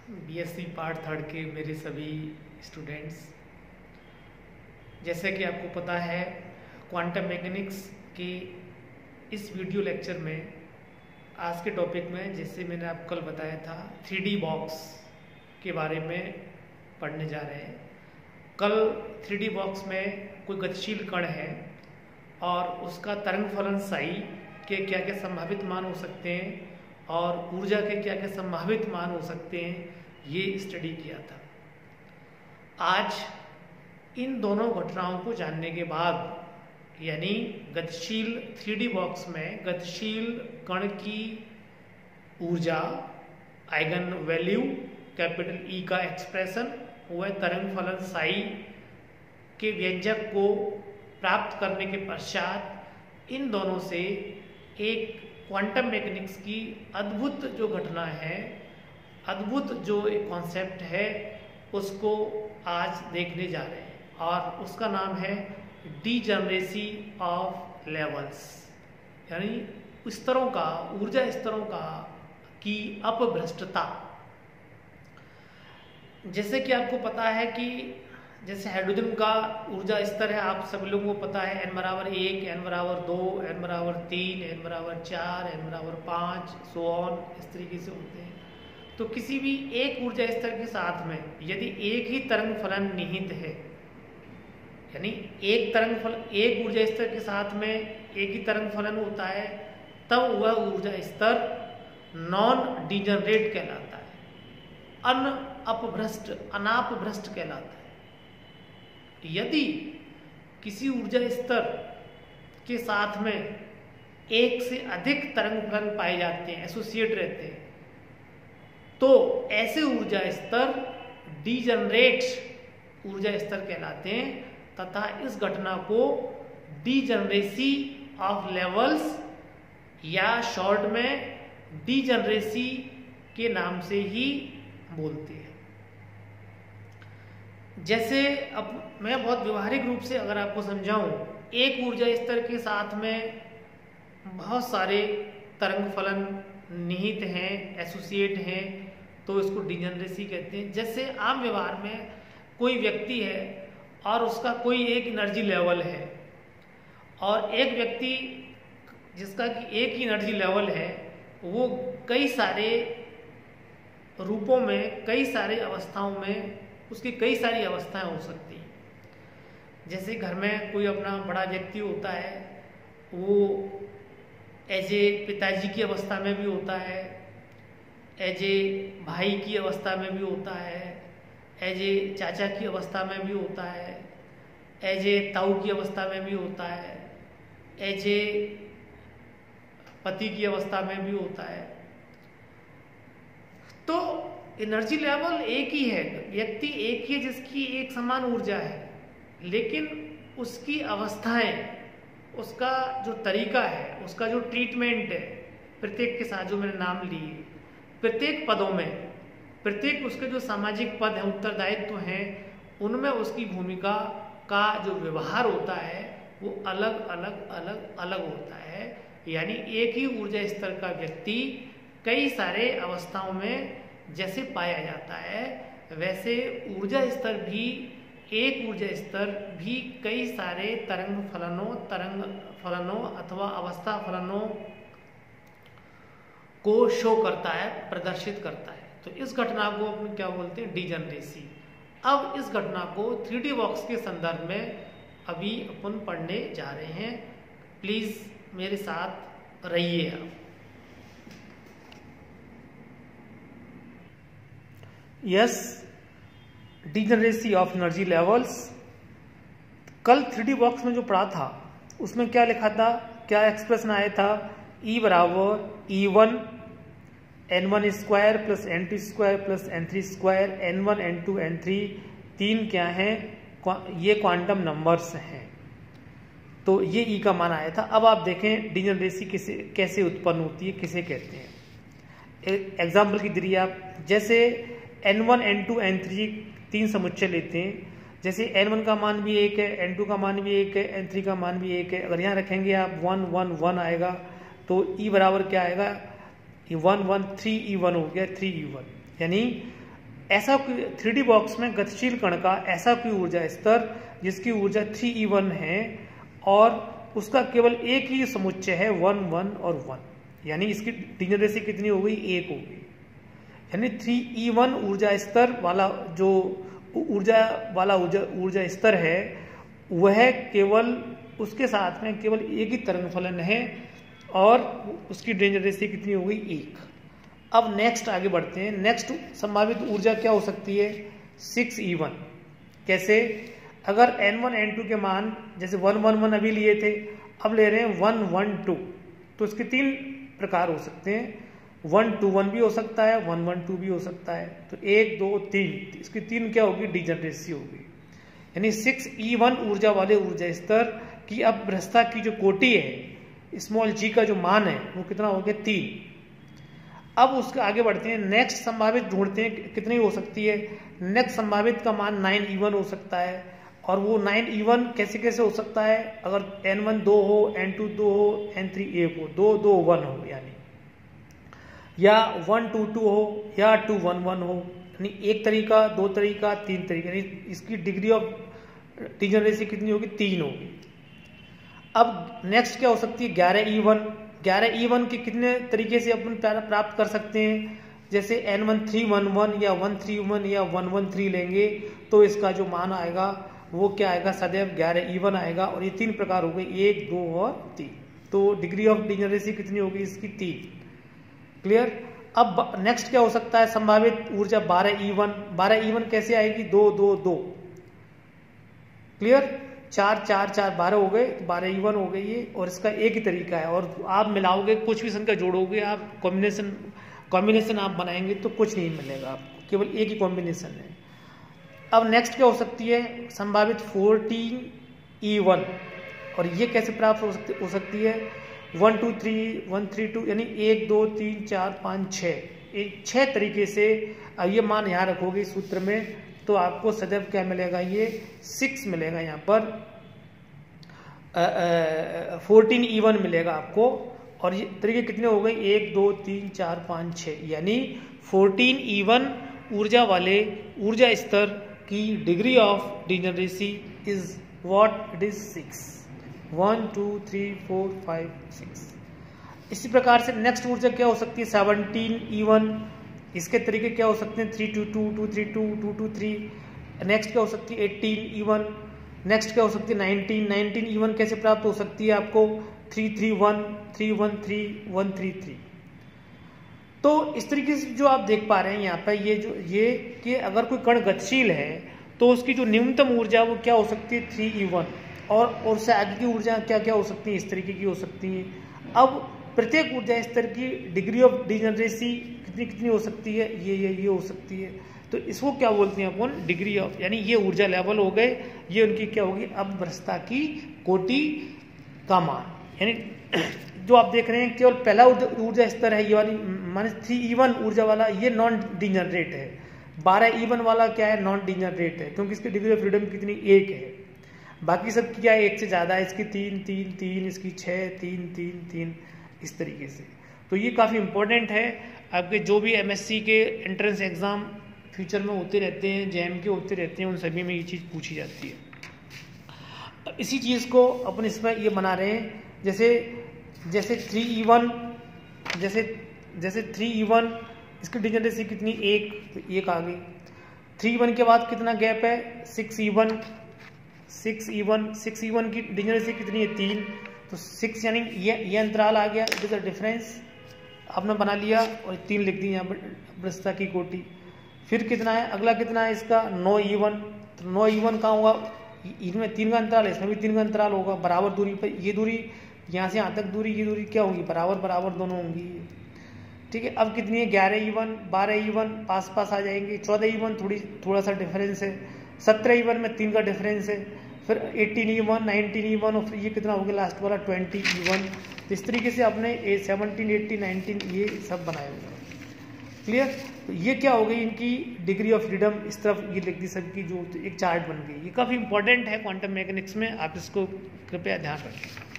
BSc part third के मेरे सभी स्टूडेंट्स, जैसे कि आपको पता है क्वांटम मैकेनिक्स के इस वीडियो लेक्चर में आज के टॉपिक में, जैसे मैंने आपको कल बताया था, 3D बॉक्स के बारे में पढ़ने जा रहे हैं। कल 3D बॉक्स में कोई गतिशील कण है और उसका तरंग फलन साई के क्या क्या संभावित मान हो सकते हैं और ऊर्जा के क्या क्या संभावित मान हो सकते हैं, ये स्टडी किया था। आज इन दोनों घटनाओं को जानने के बाद, यानी गतिशील 3D बॉक्स में गतिशील कण की ऊर्जा, आइगन वैल्यू, कैपिटल ई का एक्सप्रेशन, वह तरंग फलन साई के व्यंजक को प्राप्त करने के पश्चात इन दोनों से एक क्वांटम मैकेनिक्स की अद्भुत जो घटना है, अद्भुत जो एक कॉन्सेप्ट है, उसको आज देखने जा रहे हैं और उसका नाम है डीजनरेसी ऑफ लेवल्स, यानी स्तरों का, ऊर्जा स्तरों का की अपभ्रष्टता। जैसे कि आपको पता है कि जैसे हाइड्रोजन का ऊर्जा स्तर है, आप सभी लोगों को पता है, n=1, n=2, n=3, n=4, n=5, so on, इस तरीके से होते हैं। तो किसी भी एक ऊर्जा स्तर के साथ में यदि एक ही तरंग फलन निहित है, यानी एक ऊर्जा स्तर के साथ में एक ही तरंग फलन होता है, तब वह ऊर्जा स्तर नॉन डिजनरेट कहलाता है, अनापभ्रष्ट कहलाता है। यदि किसी ऊर्जा स्तर के साथ में एक से अधिक तरंग फलन पाए जाते हैं, एसोसिएट रहते हैं, तो ऐसे ऊर्जा स्तर डीजनरेट ऊर्जा स्तर कहलाते हैं तथा इस घटना को डीजनरेसी ऑफ लेवल्स या शॉर्ट में डीजनरेसी के नाम से ही बोलते हैं। जैसे अब मैं बहुत व्यवहारिक रूप से अगर आपको समझाऊं, एक ऊर्जा स्तर के साथ में बहुत सारे तरंग फलन निहित हैं, एसोसिएट हैं, तो इसको डीजनरेसी कहते हैं। जैसे आम व्यवहार में कोई व्यक्ति है और उसका कोई एक एनर्जी लेवल है, और एक व्यक्ति जिसका कि एक ही एनर्जी लेवल है, वो कई सारे रूपों में, कई सारे अवस्थाओं में, उसकी कई सारी अवस्थाएं हो सकती हैं। जैसे घर में कोई अपना बड़ा व्यक्ति होता है, वो एज ए पिताजी की अवस्था में भी होता है, एज ए भाई की अवस्था में भी होता है, एज ए चाचा की अवस्था में भी होता है, एज ए ताऊ की अवस्था में भी होता है, एज ए पति की अवस्था में भी होता है। तो एनर्जी लेवल एक ही है, व्यक्ति एक ही, जिसकी एक समान ऊर्जा है, लेकिन उसकी अवस्थाएं, उसका जो तरीका है, उसका जो ट्रीटमेंट है, प्रत्येक के साथ जो मैंने नाम लिए, प्रत्येक पदों में, प्रत्येक उसके जो सामाजिक पद हैं, उत्तरदायित्व हैं, उनमें उसकी भूमिका का जो व्यवहार होता है वो अलग अलग होता है। यानी एक ही ऊर्जा स्तर का व्यक्ति कई सारे अवस्थाओं में जैसे पाया जाता है, वैसे ऊर्जा स्तर भी, एक ऊर्जा स्तर भी कई सारे तरंग फलनों अथवा अवस्था फलनों को शो करता है, प्रदर्शित करता है। तो इस घटना को अपन क्या बोलते हैं? डीजनरेसी। अब इस घटना को 3D बॉक्स के संदर्भ में अभी अपन पढ़ने जा रहे हैं। प्लीज मेरे साथ रहिए आप। Yes, degeneracy of energy levels. कल 3D बॉक्स में जो पढ़ा था उसमें क्या लिखा था, क्या एक्सप्रेशन आया था? E=E1 n1 square plus n2 square plus n3 square, n1 n2 n3 तीन क्या हैं? ये क्वांटम नंबर्स हैं। तो ये ई का मान आया था। अब आप देखें डीजनरेसी कैसे उत्पन्न होती है, किसे कहते हैं। एग्जाम्पल की दरिए आप, जैसे n1 n2 n3 तीन समुच्चय लेते हैं। जैसे n1 का मान भी एक है, n2 का मान भी एक है, n3 का मान भी एक है। अगर यहाँ रखेंगे आप 1 1 1 आएगा, तो E बराबर क्या आएगा? 1 1 3 E1 हो गया, 3 E1। यानी ऐसा 3D बॉक्स में गतिशील कण का ऐसा कोई ऊर्जा स्तर जिसकी ऊर्जा 3e1 है और उसका केवल एक ही समुच्चय है 1 1 और 1, यानी इसकी डिजनरेसी कितनी हो गई, 1 हो गई। यानी 3e1 ऊर्जा स्तर वाला जो ऊर्जा स्तर है वह केवल उसके साथ में केवल एक ही तरंग फलन है और उसकी डिजनरेसी कितनी हो गई, 1। अब नेक्स्ट आगे बढ़ते हैं। नेक्स्ट संभावित ऊर्जा क्या हो सकती है, 6e1। कैसे, अगर n1 n2 के मान जैसे 1 1 1 अभी लिए थे, अब ले रहे हैं 1 1 2, तो इसके 3 प्रकार हो सकते हैं। 1 2 1 भी हो सकता है, 1 1 2 भी हो सकता है। तो 1 2 3, इसकी 3 क्या होगी, डिजनरेसी होगी। यानी 6e1 ऊर्जा वाले ऊर्जा स्तर की अब भ्रष्टता की जो कोटि है, स्मॉल g का जो मान है वो कितना हो गया, 3। अब उसके आगे बढ़ते हैं, नेक्स्ट संभावित ढूंढते हैं कितनी हो सकती है। नेक्स्ट संभावित का मान 9e1 हो सकता है, और वो 9e1 कैसे कैसे हो सकता है, अगर n1 2 हो, n2 2 हो, n3 1 हो, 2 2 1 हो, यानी या 1 2 2 हो या 2 1 1 हो, यानी एक तरीका, 2 तरीका, 3 तरीका, यानी इसकी डिग्री ऑफ डिजनरेसी कितनी होगी, 3 होगी। अब नेक्स्ट क्या हो सकती है, 11e1। 11e1 के कितने तरीके से अपन प्राप्त कर सकते हैं, जैसे n1311 या 131 या 113 लेंगे तो इसका जो मान आएगा वो क्या आएगा, सदैव 11e1 आएगा। और ये 3 प्रकार हो गए, 1 2 और 3। तो डिग्री ऑफ डिजनरेसी कितनी होगी इसकी, 3। क्लियर। अब नेक्स्ट क्या हो सकता है, संभावित ऊर्जा 12e1। 12e1 कैसे आएगी, 2 2 2। क्लियर, 4 4 4 12 हो गए, 12e1 हो गई ये। और इसका एक ही तरीका है, और आप मिलाओगे, कुछ भी संख्या जोड़ोगे आप, कॉम्बिनेशन आप बनाएंगे तो कुछ नहीं मिलेगा आपको, केवल एक ही कॉम्बिनेशन है। अब नेक्स्ट क्या हो सकती है, संभावित 14e1। और ये कैसे प्राप्त हो सकती है, 1 2 3 1 3 2, यानी 1 2 3 4 5 6, 6 तरीके से। अब ये मान यहाँ रखोगे सूत्र में तो आपको सदैव क्या मिलेगा, ये 6 मिलेगा, यहाँ पर 14e1 मिलेगा आपको। और ये तरीके कितने हो गए, 1 2 3 4 5 6, यानी 14e1 ऊर्जा वाले ऊर्जा स्तर की degree of degeneracy is what, it is 6। 1 2 3 4 5 6। इसी प्रकार से नेक्स्ट ऊर्जा क्या हो सकती है, 17e1। इसके तरीके क्या हो सकते हैं, 3 2 2 2 3 2 2 2 3। नेक्स्ट क्या हो सकती है, 18e1। नेक्स्ट क्या हो सकती है, 19e1 कैसे प्राप्त हो सकती है आपको, 3 3 1 3 1 3 1 3 3। तो इस तरीके से जो आप देख पा रहे हैं यहाँ पर, ये कि अगर कोई कण गतिशील है तो उसकी जो न्यूनतम ऊर्जा वो क्या हो सकती है, 3e1। और उससे आगे की ऊर्जा क्या क्या हो सकती है, इस तरीके की हो सकती है। अब प्रत्येक ऊर्जा स्तर की डिग्री ऑफ डिजनरेसी कितनी कितनी हो सकती है, ये हो सकती है। तो इसको क्या बोलते हैं अपन, डिग्री ऑफ, यानी ये ऊर्जा लेवल हो गए, ये उनकी क्या होगी, अब भ्रष्टता की कोटि का मान। यानी जो आप देख रहे हैं केवल पहला ऊर्जा स्तर है ये वाली, माने 3e1 ऊर्जा वाला, ये नॉन डिजनरेट है। 12e1 वाला क्या है, नॉन डिजनरेट है, क्योंकि इसकी डिग्री ऑफ फ्रीडम कितनी, 1 है। बाकी सब क्या है, 1 से ज़्यादा है, इसकी 3 3 3, इसकी 6 3 3 3, इस तरीके से। तो ये काफ़ी इंपॉर्टेंट है, आपके जो भी MSc के एंट्रेंस एग्ज़ाम फ्यूचर में होते रहते हैं, JM के होते रहते हैं, उन सभी में ये चीज़ पूछी जाती है। इसी चीज़ को अपन इसमें ये बना रहे हैं, जैसे 3e1, जैसे 3e1 इसकी डिजनरेसी कितनी, 1 आ गई। 3e1 के बाद कितना गैप है, 6e1 की डिजनरेसी कितनी है, 3। तो 6, यानी ये अंतराल आ गया, इट इज अ डिफरेंस आपने बना लिया, और 3 लिख दी यहाँ पर भ्रष्टता की कोटि। फिर कितना है, अगला कितना है इसका, 9e1। तो 9e1 कहाँ होगा, इनमें 3 का अंतराल है, इसमें भी 3 का अंतराल होगा, बराबर दूरी पर। ये दूरी यहाँ से यहाँ तक दूरी, ये दूरी क्या होगी, बराबर बराबर दोनों होंगी। ठीक है, अब कितनी है, 11e1 12e1 पास पास आ जाएंगे। 14e1 थोड़ा सा डिफरेंस है। 17e1 में 3 का डिफरेंस है। फिर 18e1 19e1, और फिर ये कितना हो गया लास्ट वाला 20e1। तो इस तरीके से आपने 17 18 19 ये सब बनाए हुए। क्लियर। तो ये क्या हो गई, इनकी डिग्री ऑफ फ्रीडम इस तरफ ये लिख दी सबकी, जो एक चार्ट बन गई। ये काफ़ी इंपॉर्टेंट है क्वांटम मैकेनिक्स में, आप इसको कृपया ध्यान रखें।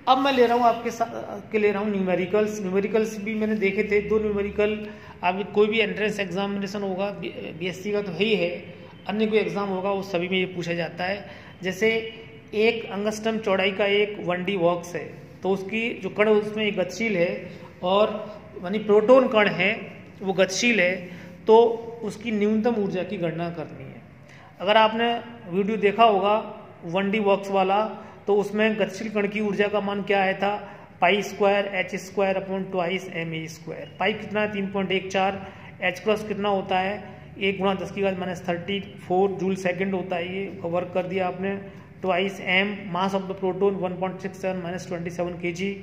अब मैं ले रहा हूँ आपके ले रहा हूँ न्यूमेरिकल्स भी मैंने देखे थे, 2 न्यूमेरिकल आप कोई भी एंट्रेंस एग्जामिनेशन होगा बीएससी का तो है ही है, अन्य कोई एग्ज़ाम होगा वो सभी में ये पूछा जाता है। जैसे एक अंगस्टम चौड़ाई का एक 1D बॉक्स है, तो उसकी जो कण उसमें एक गतिशील है और यानी प्रोटॉन कण है वो गतिशील है, तो उसकी न्यूनतम ऊर्जा की गणना करनी है। अगर आपने वीडियो देखा होगा 1D बॉक्स वाला, तो उसमें गतिशील कण की ऊर्जा का मान क्या आया था, pi square H square upon twice M A square. Pi कितना है 3.14, एच क्रॉस कितना होता है 1 × 10⁻34 जूल सेकेंड होता है, ये वर्क कर दिया आपने। Twice M mass of the proton 1.67 - 27 kg,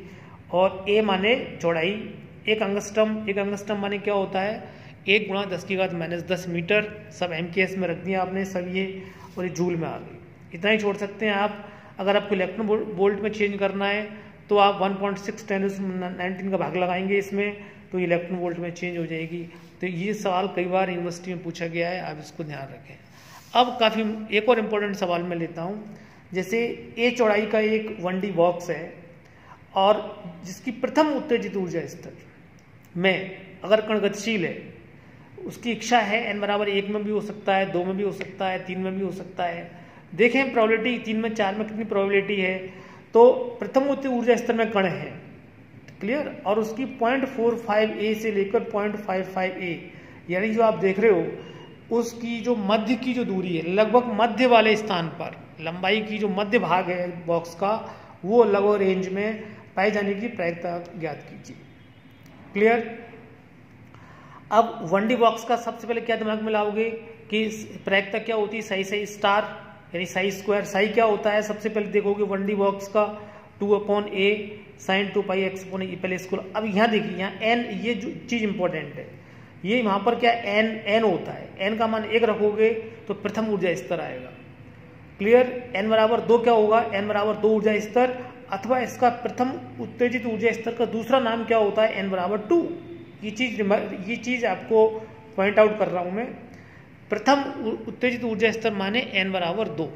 और ए माने चौड़ाई। एक अंगस्टम माने क्या होता है 1 × 10⁻10 मीटर। सब MKS में रख दिया आपने सब ये, और ये जूल में आ गई। इतना ही छोड़ सकते हैं आप। अगर आपको इलेक्ट्रॉन वोल्ट में चेंज करना है तो आप 1.6 × 10⁻19 का भाग लगाएंगे इसमें, तो इलेक्ट्रॉन वोल्ट में चेंज हो जाएगी। तो ये सवाल कई बार यूनिवर्सिटी में पूछा गया है, आप इसको ध्यान रखें। अब काफ़ी एक और इम्पोर्टेंट सवाल मैं लेता हूँ। जैसे ए चौड़ाई का एक 1D बॉक्स है और जिसकी प्रथम उत्तेजित ऊर्जा स्तर में अगर कण गतिशील है, उसकी इच्छा है n बराबर 1 में भी हो सकता है, 2 में भी हो सकता है, 3 में भी हो सकता है। देखें प्रोबेबिलिटी 3 में 4 में कितनी प्रोबेबिलिटी है, तो प्रथम उत्तेजित ऊर्जा स्तर में कण है, क्लियर, और उसकी 0.45 से लेकर 0.55 यानी जो आप देख रहे हो उसकी जो मध्य की जो दूरी है, लगभग मध्य वाले स्थान पर लंबाई की जो मध्य भाग है बॉक्स का, वो लगभग रेंज में पाए जाने की प्रायिकता ज्ञात कीजिए। क्लियर। अब 1D बॉक्स का सबसे पहले क्या दिमाग में लाओगे कि प्रायिकता क्या होती है, साई स्टार यानी साई स्क्वायर। साई क्या होता है सबसे पहले देखोगे 1D बॉक्स का 2/a sin 2πx/a पहले इसको। अब यहाँ देखिए, यहाँ n, ये जो चीज इंपॉर्टेंट है, ये वहां पर क्या n होता है, n का मान 1 रखोगे तो प्रथम ऊर्जा स्तर आएगा। क्लियर। n बराबर 2 क्या होगा, n बराबर 2 ऊर्जा स्तर, अथवा इसका प्रथम उत्तेजित ऊर्जा स्तर का दूसरा नाम क्या होता है, n बराबर 2। ये चीज आपको पॉइंट आउट कर रहा हूं मैं। प्रथम उत्तेजित ऊर्जा स्तर माने n बराबर 2,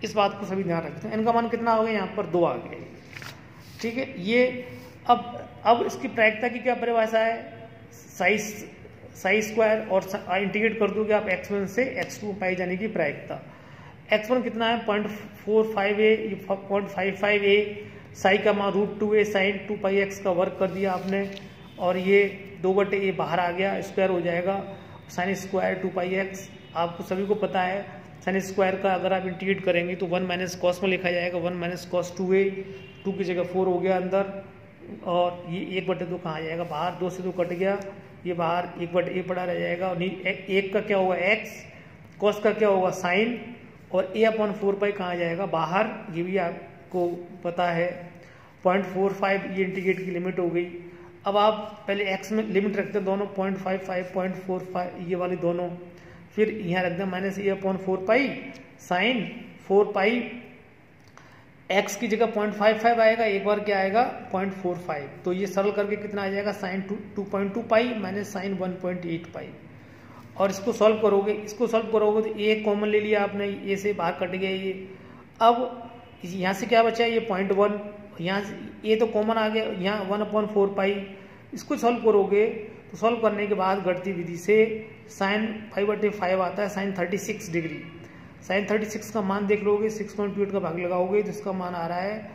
इस बात को सभी ध्यान रखते हैं। n का मान कितना हो गया, यहाँ पर 2 आ गया, ठीक है। ये अब इसकी प्रायिकता की क्या परिभाषा है, साई स्क्वायर और इंटीग्रेट कर दोगे आप x1 से x2 पाई जाने की प्रायिकता। x1 कितना है 0.45a, साई का मान √2a sin 2πx का वर्क कर दिया आपने, और ये 2/a बाहर आ गया, स्क्वायर हो जाएगा। साइन स्क्वायर 2πx आपको सभी को पता है, साइन स्क्वायर का अगर आप इंटीग्रेट करेंगे तो 1 - cos में लिखा जाएगा, 1 - cos 2a, 2 की जगह 4 हो गया अंदर, और ये 1/2 कहाँ आ जाएगा बाहर, 2 से 2 कट गया, ये बाहर 1/a पड़ा रह जाएगा। और 1 का क्या होगा x, cos का क्या होगा साइन, और a/4π कहाँ आ जाएगा बाहर, ये भी आपको पता है। 0.45 ये इंटीग्रेट की लिमिट हो गई। अब आप पहले x में लिमिट रखते हैं दोनों, 0.55 0.45 ये वाली दोनों, फिर यहाँ रख दें -a/4π साइन 4π, x की जगह 0.55 आएगा, एक बार क्या आएगा 0.45, तो ये सरल करके कितना आ जाएगा साइन 2.2π माइनस साइन 1.8π। और इसको सॉल्व करोगे तो a कॉमन ले लिया आपने, a से बाहर कट गया ये। अब यहाँ से क्या बचा है, ये 0.1, यहाँ से a तो कॉमन आ गया, यहाँ 1/4π। इसको सॉल्व करोगे तो सॉल्व करने के बाद घटती विधि से साइन 5/5 आता है, साइन 36 डिग्री। साइन 36 का मान देख लोगे, 6.28 का भाग लगाओगे तो इसका मान आ रहा है,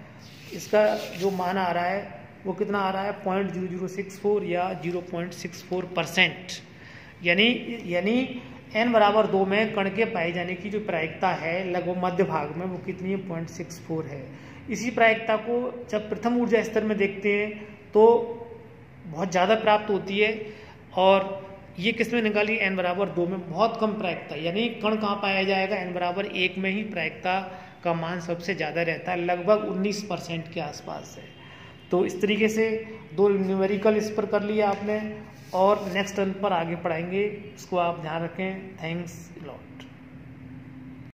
इसका जो मान आ रहा है वो कितना आ रहा है 0.0064 या 0.64%। यानी n बराबर 2 में कण के पाए जाने की जो प्रायिकता है लगभग मध्य भाग में, वो कितनी है 0.64 है। इसी प्रायिकता को जब प्रथम ऊर्जा स्तर में देखते हैं तो बहुत ज़्यादा प्राप्त होती है, और ये किसमें निकाली, n बराबर 2 में बहुत कम प्रायिकता, यानी कण कहाँ पाया जाएगा, n बराबर 1 में ही प्रायिकता का मान सबसे ज़्यादा रहता है, लगभग 19% के आसपास है। तो इस तरीके से 2 न्यूमेरिकल इस पर कर लिया आपने, और नेक्स्ट टर्न पर आगे पढ़ाएंगे, इसको आप ध्यान रखें। Thanks lot.